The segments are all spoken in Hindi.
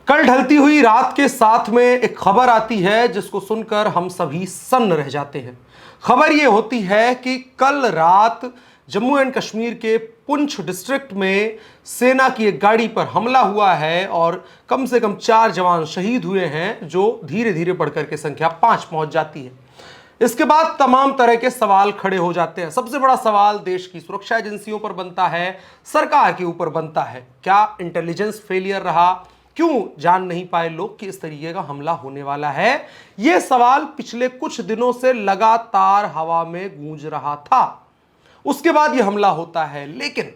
कल ढलती हुई रात के साथ में एक खबर आती है जिसको सुनकर हम सभी सन्न रह जाते हैं। खबर ये होती है कि कल रात जम्मू एंड कश्मीर के पुंछ डिस्ट्रिक्ट में सेना की एक गाड़ी पर हमला हुआ है और कम से कम 4 जवान शहीद हुए हैं, जो धीरे धीरे बढ़कर के संख्या 5 पहुंच जाती है। इसके बाद तमाम तरह के सवाल खड़े हो जाते हैं। सबसे बड़ा सवाल देश की सुरक्षा एजेंसियों पर बनता है, सरकार के ऊपर बनता है। क्या इंटेलिजेंस फेलियर रहा? क्यों जान नहीं पाए लोग कि इस तरीके का हमला होने वाला है? यह सवाल पिछले कुछ दिनों से लगातार हवा में गूंज रहा था। उसके बाद यह हमला होता है, लेकिन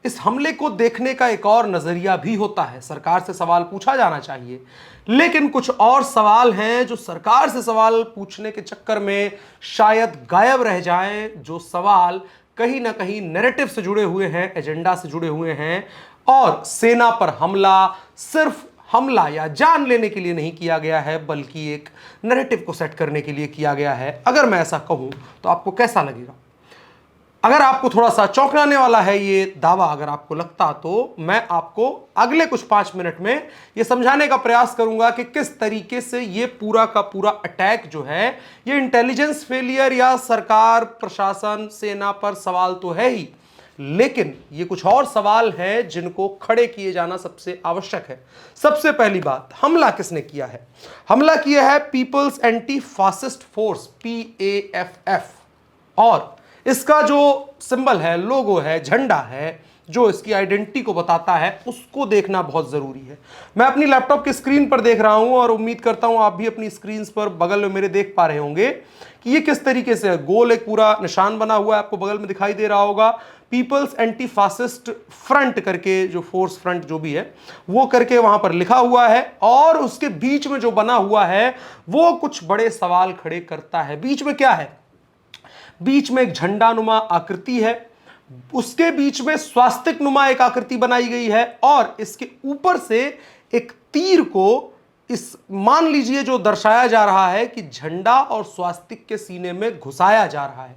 इस हमले को देखने का एक और नजरिया भी होता है। सरकार से सवाल पूछा जाना चाहिए, लेकिन कुछ और सवाल हैं जो सरकार से सवाल पूछने के चक्कर में शायद गायब रह जाएं, जो सवाल कहीं ना कहीं नैरेटिव से जुड़े हुए हैं, एजेंडा से जुड़े हुए हैं। और सेना पर हमला सिर्फ हमला या जान लेने के लिए नहीं किया गया है, बल्कि एक नैरेटिव को सेट करने के लिए किया गया है। अगर मैं ऐसा कहूं तो आपको कैसा लगेगा? अगर आपको थोड़ा सा चौंकाने वाला है ये दावा, अगर आपको लगता, तो मैं आपको अगले कुछ 5 मिनट में ये समझाने का प्रयास करूंगा कि किस तरीके से ये पूरा का पूरा अटैक जो है, ये इंटेलिजेंस फेलियर या सरकार, प्रशासन, सेना पर सवाल तो है ही, लेकिन ये कुछ और सवाल हैं जिनको खड़े किए जाना सबसे आवश्यक है। सबसे पहली बात, हमला किसने किया है? हमला किया है people's anti fascist force, PAFF, और इसका जो सिंबल है, लोगो है, झंडा है, जो इसकी आइडेंटिटी को बताता है, उसको देखना बहुत जरूरी है। मैं अपनी लैपटॉप की स्क्रीन पर देख रहा हूं और उम्मीद करता हूं आप भी अपनी स्क्रीन पर बगल में मेरे देख पा रहे होंगे कि ये किस तरीके से गोल एक पूरा निशान बना हुआ है, आपको बगल में दिखाई दे रहा होगा। पीपल्स एंटी फासिस्ट फ्रंट करके, जो फोर्स फ्रंट जो भी है वो करके वहां पर लिखा हुआ है, और उसके बीच में जो बना हुआ है वो कुछ बड़े सवाल खड़े करता है। बीच में क्या है? बीच में एक झंडा नुमा आकृति है, उसके बीच में स्वास्तिक नुमा एक आकृति बनाई गई है, और इसके ऊपर से एक तीर को इस मान लीजिए जो दर्शाया जा रहा है कि झंडा और स्वास्तिक के सीने में घुसाया जा रहा है।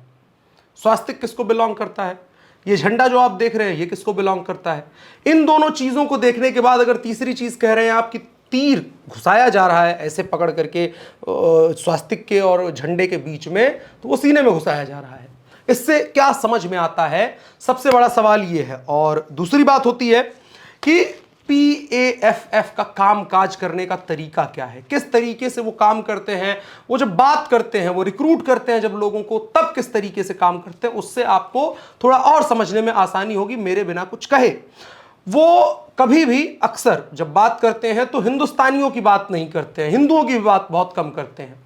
स्वास्तिक किसको बिलोंग करता है? ये झंडा जो आप देख रहे हैं ये किसको बिलोंग करता है? इन दोनों चीजों को देखने के बाद अगर तीसरी चीज कह रहे हैं आप कि तीर घुसाया जा रहा है ऐसे पकड़ करके स्वास्तिक के और झंडे के बीच में, तो वो सीने में घुसाया जा रहा है। इससे क्या समझ में आता है? सबसे बड़ा सवाल ये है। और दूसरी बात होती है कि PAFF का काम काज करने का तरीका क्या है, किस तरीके से वो काम करते हैं, वो जब बात करते हैं, वो रिक्रूट करते हैं जब लोगों को, तब किस तरीके से काम करते हैं, उससे आपको थोड़ा और समझने में आसानी होगी मेरे बिना कुछ कहे। वो कभी भी अक्सर जब बात करते हैं तो हिंदुस्तानियों की बात नहीं करते हैं, हिंदुओं की बात बहुत कम करते हैं।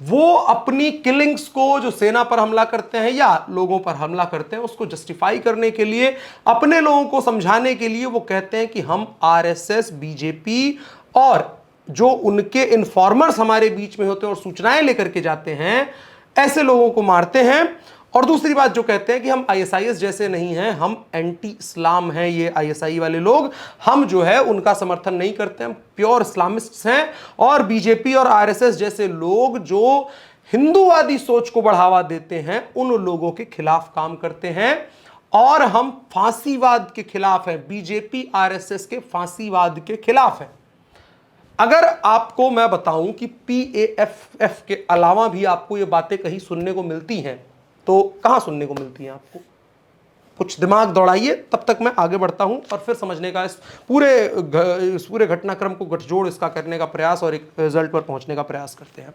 वो अपनी किलिंग्स को, जो सेना पर हमला करते हैं या लोगों पर हमला करते हैं, उसको जस्टिफाई करने के लिए, अपने लोगों को समझाने के लिए वो कहते हैं कि हम RSS, BJP और जो उनके इन्फॉर्मर्स हमारे बीच में होते हैं और सूचनाएं लेकर के जाते हैं, ऐसे लोगों को मारते हैं। और दूसरी बात जो कहते हैं कि हम ISIS जैसे नहीं हैं, हम एंटी इस्लाम हैं, ये ISI वाले लोग, हम जो है उनका समर्थन नहीं करते, हम प्योर इस्लामिस्ट्स हैं। और BJP और RSS जैसे लोग जो हिंदूवादी सोच को बढ़ावा देते हैं, उन लोगों के खिलाफ काम करते हैं। और हम फांसीवाद के खिलाफ हैं, BJP RSS के फांसीवाद के खिलाफ है। अगर आपको मैं बताऊं कि PAFF के अलावा भी आपको ये बातें कहीं सुनने को मिलती हैं, तो कहां सुनने को मिलती हैं आपको? कुछ दिमाग दौड़ाइए, तब तक मैं आगे बढ़ता हूं और फिर समझने का इस पूरे घटनाक्रम को गठजोड़ इसका करने का प्रयास और एक रिजल्ट पर पहुंचने का प्रयास करते हैं।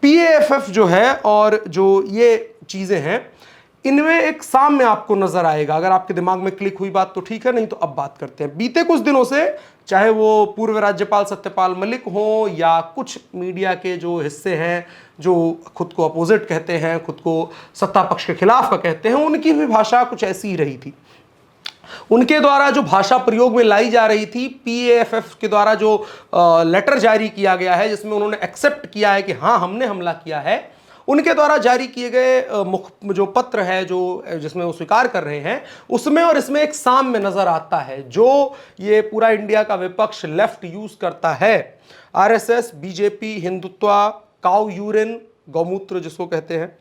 PAFF जो है और जो ये चीजें हैं, इनमें एक साम्य आपको नजर आएगा। अगर आपके दिमाग में क्लिक हुई बात तो ठीक है, नहीं तो अब बात करते हैं। बीते कुछ दिनों से, चाहे वो पूर्व राज्यपाल सत्यपाल मलिक हो या कुछ मीडिया के जो हिस्से हैं जो खुद को अपोजिट कहते हैं, खुद को सत्ता पक्ष के खिलाफ का कहते हैं, उनकी भी भाषा कुछ ऐसी ही रही थी। उनके द्वारा जो भाषा प्रयोग में लाई जा रही थी, PAFF के द्वारा जो लेटर जारी किया गया है जिसमें उन्होंने एक्सेप्ट किया है कि हाँ हमने हमला किया है, उनके द्वारा जारी किए गए जो पत्र है, जो जिसमें वो स्वीकार कर रहे हैं, उसमें और इसमें एक साम्य नजर आता है जो ये पूरा इंडिया का विपक्ष लेफ्ट यूज करता है। RSS, BJP, Hindutva, cow urine, गौमूत्र जिसको कहते हैं,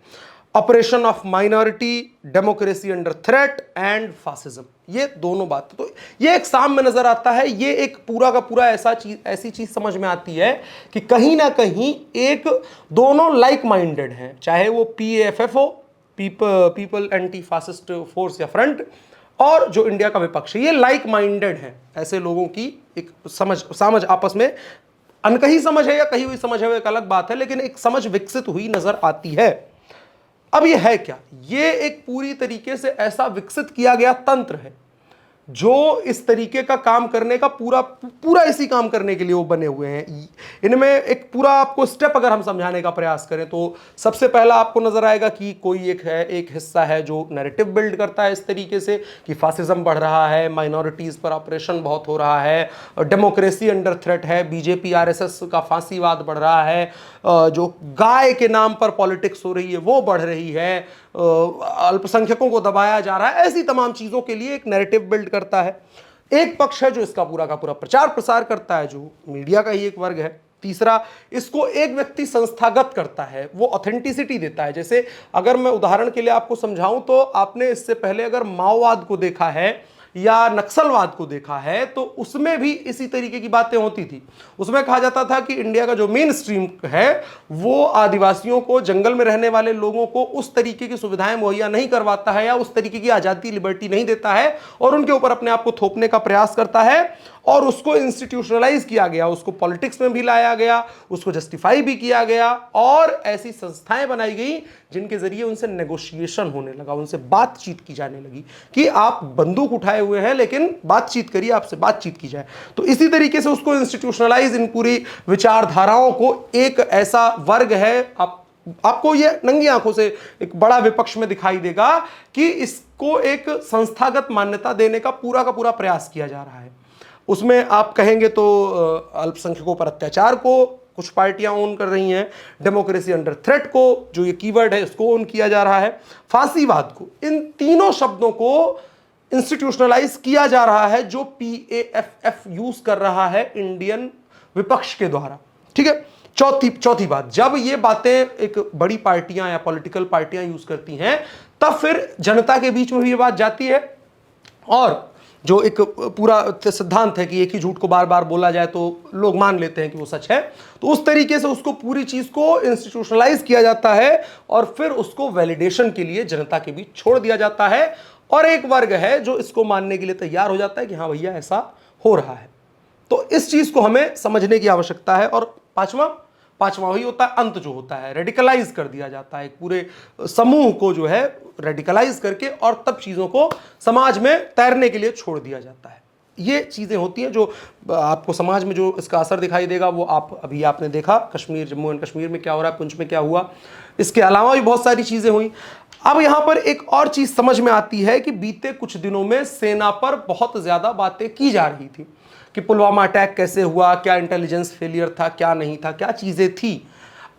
operation of minority, democracy under threat and fascism, ये दोनों बातें तो ये एक साम में नजर आता है। ये एक पूरा का पूरा ऐसी चीज समझ में आती है कि कहीं ना कहीं एक दोनों लाइक माइंडेड हैं, चाहे वो PAFF हो, पीपल एंटी फासिस्ट फोर्स या फ्रंट, और जो इंडिया का विपक्ष है, ये लाइक माइंडेड है। ऐसे लोगों की एक समझ आपस में, अनकही समझ है या कही हुई समझ है वो एक अलग बात है, लेकिन एक समझ विकसित हुई नजर आती है। अब ये है क्या? ये एक पूरी तरीके से ऐसा विकसित किया गया तंत्र है जो इस तरीके का काम करने का पूरा इसी काम करने के लिए वो बने हुए हैं। इनमें एक पूरा आपको स्टेप अगर हम समझाने का प्रयास करें तो सबसे पहला आपको नजर आएगा कि कोई एक हिस्सा है जो नैरेटिव बिल्ड करता है इस तरीके से कि फासिज्म बढ़ रहा है, माइनॉरिटीज पर ऑपरेशन बहुत हो रहा है, डेमोक्रेसी अंडर थ्रेट है, BJP RSS का फांसीवाद बढ़ रहा है, जो गाय के नाम पर पॉलिटिक्स हो रही है वो बढ़ रही है, अल्पसंख्यकों को दबाया जा रहा है, ऐसी तमाम चीजों के लिए एक नैरेटिव बिल्ड करता है। एक पक्ष है जो इसका पूरा का पूरा प्रचार प्रसार करता है, जो मीडिया का ही एक वर्ग है। तीसरा, इसको एक व्यक्ति संस्थागत करता है, वो ऑथेंटिसिटी देता है। जैसे अगर मैं उदाहरण के लिए आपको समझाऊं तो आपने इससे पहले अगर माओवाद को देखा है या नक्सलवाद को देखा है तो उसमें भी इसी तरीके की बातें होती थी। उसमें कहा जाता था कि इंडिया का जो मेन स्ट्रीम है वो आदिवासियों को, जंगल में रहने वाले लोगों को उस तरीके की सुविधाएं मुहैया नहीं करवाता है या उस तरीके की आज़ादी, लिबर्टी नहीं देता है और उनके ऊपर अपने आप को थोपने का प्रयास करता है और उसको इंस्टीट्यूशनलाइज किया गया, उसको पॉलिटिक्स में भी लाया गया, उसको जस्टिफाई भी किया गया और ऐसी संस्थाएं बनाई गई जिनके जरिए उनसे नेगोशिएशन होने लगा, उनसे बातचीत की जाने लगी कि आप बंदूक उठाए हुए हैं लेकिन बातचीत करिए, आपसे बातचीत की जाए। तो इसी तरीके से उसको इंस्टीट्यूशनलाइज, इन पूरी विचारधाराओं को, एक ऐसा वर्ग है, आपको ये नंगी आंखों से एक बड़ा विपक्ष में दिखाई देगा कि इसको एक संस्थागत मान्यता देने का पूरा प्रयास किया जा रहा है। उसमें आप कहेंगे तो अल्पसंख्यकों पर अत्याचार को कुछ पार्टियां ओन कर रही हैं, डेमोक्रेसी अंडर थ्रेट को, जो ये कीवर्ड है, इसको ओन किया जा रहा है, फांसीवाद को, इन तीनों शब्दों को इंस्टीट्यूशनलाइज किया जा रहा है जो PAFF यूज कर रहा है इंडियन विपक्ष के द्वारा। ठीक है। चौथी बात, जब ये बातें एक बड़ी पार्टियां या पॉलिटिकल पार्टियां यूज करती हैं तब फिर जनता के बीच में भी ये बात जाती है और जो एक पूरा सिद्धांत है कि एक ही झूठ को बार बार बोला जाए तो लोग मान लेते हैं कि वो सच है, तो उस तरीके से उसको पूरी चीज को इंस्टीट्यूशनलाइज किया जाता है और फिर उसको वैलिडेशन के लिए जनता के बीच छोड़ दिया जाता है और एक वर्ग है जो इसको मानने के लिए तैयार हो जाता है कि हाँ भैया ऐसा हो रहा है। तो इस चीज को हमें समझने की आवश्यकता है। और पांचवा वही होता है, अंत जो होता है, रेडिकलाइज कर दिया जाता है एक पूरे समूह को, जो है रेडिकलाइज करके, और तब चीजों को समाज में तैरने के लिए छोड़ दिया जाता है। ये चीजें होती हैं जो आपको समाज में जो इसका असर दिखाई देगा वो आपने देखा कश्मीर, जम्मू एंड कश्मीर में क्या हो रहा है, पुंछ में क्या हुआ, इसके अलावा भी बहुत सारी चीजें हुई। अब यहां पर एक और चीज समझ में आती है कि बीते कुछ दिनों में सेना पर बहुत ज्यादा बातें की जा रही थी कि पुलवामा अटैक कैसे हुआ, क्या इंटेलिजेंस फेलियर था, क्या नहीं था, क्या चीजें थी।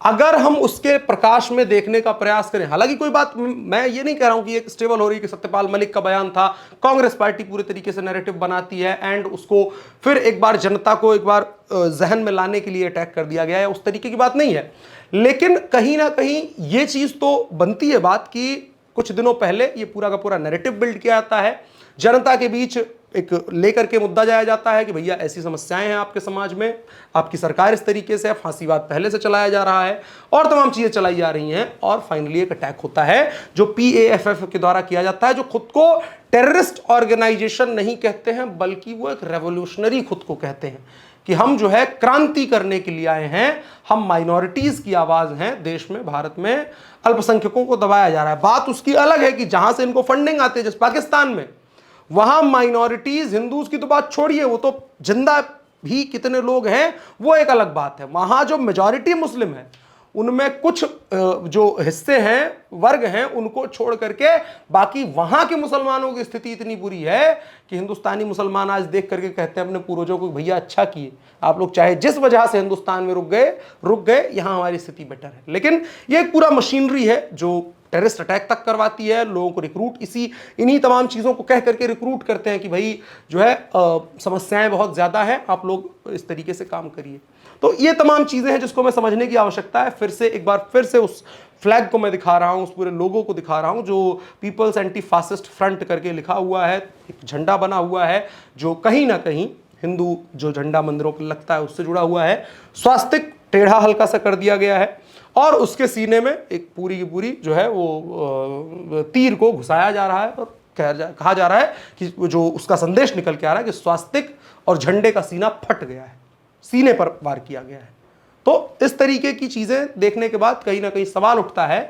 अगर हम उसके प्रकाश में देखने का प्रयास करें, हालांकि कोई बात मैं ये नहीं कह रहा हूं कि एक स्टेबल हो रही है कि सत्यपाल मलिक का बयान था, कांग्रेस पार्टी पूरे तरीके से नैरेटिव बनाती है एंड उसको फिर एक बार जनता को एक बार जहन में लाने के लिए अटैक कर दिया गया है, उस तरीके की बात नहीं है। लेकिन कहीं ना कहीं ये चीज तो बनती है बात कि कुछ दिनों पहले ये पूरा का पूरा नैरेटिव बिल्ड किया जाता है, जनता के बीच एक लेकर के मुद्दा जाया जाता है कि भैया ऐसी समस्याएं हैं आपके समाज में, आपकी सरकार इस तरीके से, फांसीवाद पहले से चलाया जा रहा है और तमाम चीजें चलाई जा रही हैं और फाइनली एक अटैक होता है जो PAFF के द्वारा किया जाता है, जो खुद को टेररिस्ट ऑर्गेनाइजेशन नहीं कहते हैं बल्कि वो एक रेवोल्यूशनरी खुद को कहते हैं कि हम जो है क्रांति करने के लिए आए हैं, हम माइनॉरिटीज की आवाज हैं, देश में, भारत में अल्पसंख्यकों को दबाया जा रहा है। बात उसकी अलग है कि जहां से इनको फंडिंग आती है, जैसे पाकिस्तान में, वहां माइनॉरिटीज, हिंदूज की तो बात छोड़िए, वो तो जिंदा भी कितने लोग हैं वो एक अलग बात है। वहां जो मेजॉरिटी मुस्लिम है उनमें कुछ जो हिस्से हैं, वर्ग हैं, उनको छोड़ करके बाकी वहां के मुसलमानों की स्थिति इतनी बुरी है कि हिंदुस्तानी मुसलमान आज देख करके कहते हैं अपने पूर्वजों को, भैया अच्छा किए आप लोग, चाहे जिस वजह से हिंदुस्तान में रुक गए, यहां हमारी स्थिति बेटर है। लेकिन ये एक पूरा मशीनरी है जो टेररिस्ट अटैक तक करवाती है, लोगों को रिक्रूट इन्हीं तमाम चीज़ों को कह करके रिक्रूट करते हैं कि भाई जो है समस्याएं बहुत ज़्यादा हैं, आप लोग इस तरीके से काम करिए। तो ये तमाम चीज़ें हैं जिसको मैं समझने की आवश्यकता है। एक बार फिर से उस फ्लैग को मैं दिखा रहा हूँ, उस पूरे लोगो को दिखा रहा हूँ जो पीपल्स एंटी फासिस्ट फ्रंट करके लिखा हुआ है, एक झंडा बना हुआ है जो कहीं ना कहीं हिंदू जो झंडा मंदिरों पर लगता है उससे जुड़ा हुआ है। स्वास्तिक टेढ़ा हल्का सा कर दिया गया है और उसके सीने में एक पूरी की पूरी जो है वो तीर को घुसाया जा रहा है और कहा जा रहा है कि जो उसका संदेश निकल के आ रहा है कि स्वास्तिक और झंडे का सीना फट गया है, सीने पर वार किया गया है। तो इस तरीके की चीजें देखने के बाद कहीं ना कहीं सवाल उठता है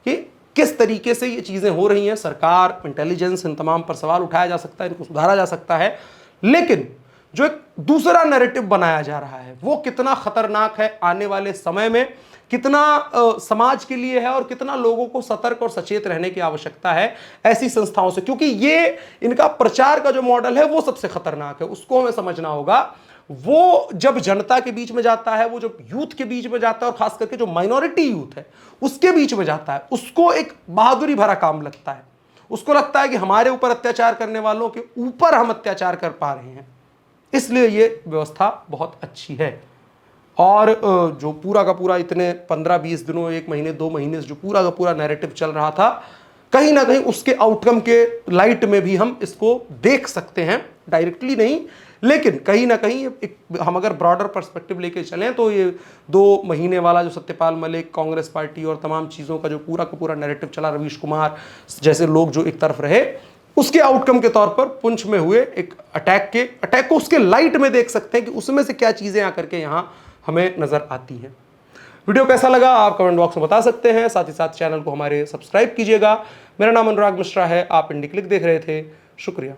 कि किस तरीके से ये चीजें हो रही हैं। सरकार, इंटेलिजेंस, इन तमाम पर सवाल उठाया जा सकता है, इनको सुधारा जा सकता है, लेकिन जो एक दूसरा नैरेटिव बनाया जा रहा है वो कितना खतरनाक है, आने वाले समय में कितना समाज के लिए है और कितना लोगों को सतर्क और सचेत रहने की आवश्यकता है ऐसी संस्थाओं से, क्योंकि ये इनका प्रचार का जो मॉडल है वो सबसे खतरनाक है। उसको हमें समझना होगा। वो जब जनता के बीच में जाता है, वो जब यूथ के बीच में जाता है और खास करके जो माइनॉरिटी यूथ है उसके बीच में जाता है, उसको एक बहादुरी भरा काम लगता है। उसको लगता है कि हमारे ऊपर अत्याचार करने वालों के ऊपर हम अत्याचार कर पा रहे हैं, इसलिए ये व्यवस्था बहुत अच्छी है। और जो पूरा का पूरा इतने 15-20 दिनों, 1 महीने, 2 महीने से जो पूरा का पूरा नैरेटिव चल रहा था, कहीं ना कहीं उसके आउटकम के लाइट में भी हम इसको देख सकते हैं, डायरेक्टली नहीं लेकिन कहीं ना कहीं हम अगर ब्रॉडर पर्सपेक्टिव लेके चलें तो ये 2 महीने वाला जो सत्यपाल मलिक, कांग्रेस पार्टी और तमाम चीज़ों का जो पूरा का पूरा नैरेटिव चला, रवीश कुमार जैसे लोग जो एक तरफ रहे, उसके आउटकम के तौर पर पुंछ में हुए एक अटैक को उसके लाइट में देख सकते हैं कि उसमें से क्या चीज़ें आकर के यहाँ हमें नजर आती है। वीडियो कैसा लगा आप कमेंट बॉक्स में बता सकते हैं। साथ ही साथ चैनल को हमारे सब्सक्राइब कीजिएगा। मेरा नाम अनुराग मिश्रा है, आप इंडी क्लिक देख रहे थे। शुक्रिया।